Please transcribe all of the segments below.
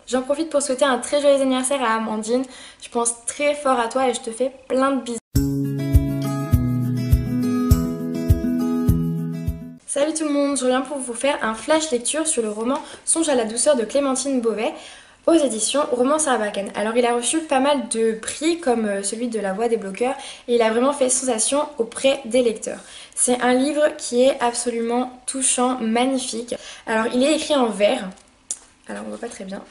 J'en profite pour souhaiter un très joyeux anniversaire à Amandine. Je pense très fort à toi et je te fais plein de bisous. Salut tout le monde, je reviens pour vous faire un flash lecture sur le roman Songe à la douceur de Clémentine Beauvais aux éditions Roman Sarbacane. Alors il a reçu pas mal de prix comme celui de La Voix des bloqueurs et il a vraiment fait sensation auprès des lecteurs. C'est un livre qui est absolument touchant, magnifique. Alors il est écrit en vers, alors on voit pas très bien.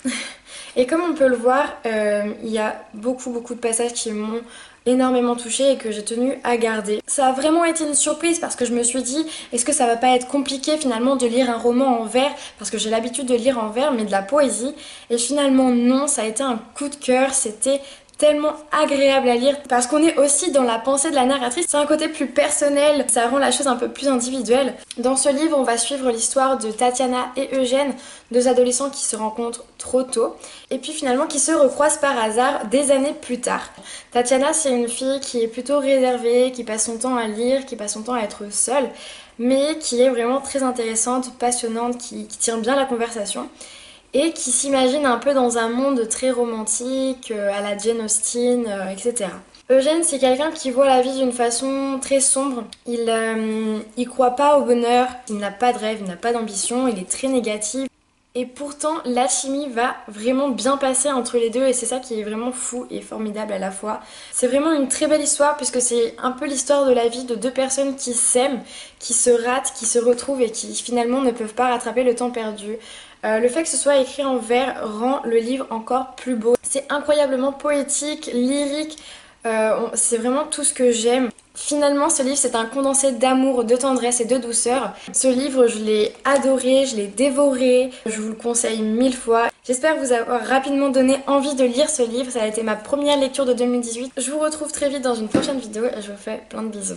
Et comme on peut le voir, il y a beaucoup de passages qui m'ont énormément touchée et que j'ai tenu à garder. Ça a vraiment été une surprise parce que je me suis dit, est-ce que ça va pas être compliqué finalement de lire un roman en vers, parce que j'ai l'habitude de lire en vers mais de la poésie, et finalement non, ça a été un coup de cœur, c'était tellement agréable à lire parce qu'on est aussi dans la pensée de la narratrice. C'est un côté plus personnel, ça rend la chose un peu plus individuelle. Dans ce livre, on va suivre l'histoire de Tatiana et Eugène, deux adolescents qui se rencontrent trop tôt et puis finalement qui se recroisent par hasard des années plus tard. Tatiana, c'est une fille qui est plutôt réservée, qui passe son temps à lire, qui passe son temps à être seule, mais qui est vraiment très intéressante, passionnante, qui tient bien la conversation et qui s'imagine un peu dans un monde très romantique, à la Jane Austen, etc. Eugène, c'est quelqu'un qui voit la vie d'une façon très sombre. Il croit pas au bonheur, il n'a pas de rêve, il n'a pas d'ambition, il est très négatif. Et pourtant, l'alchimie va vraiment bien passer entre les deux et c'est ça qui est vraiment fou et formidable à la fois. C'est vraiment une très belle histoire puisque c'est un peu l'histoire de la vie de deux personnes qui s'aiment, qui se ratent, qui se retrouvent et qui finalement ne peuvent pas rattraper le temps perdu. Le fait que ce soit écrit en vers rend le livre encore plus beau. C'est incroyablement poétique, lyrique, c'est vraiment tout ce que j'aime. Finalement, ce livre, c'est un condensé d'amour, de tendresse et de douceur. Ce livre, je l'ai adoré, je l'ai dévoré, je vous le conseille 1000 fois. J'espère vous avoir rapidement donné envie de lire ce livre, ça a été ma première lecture de 2018. Je vous retrouve très vite dans une prochaine vidéo et je vous fais plein de bisous.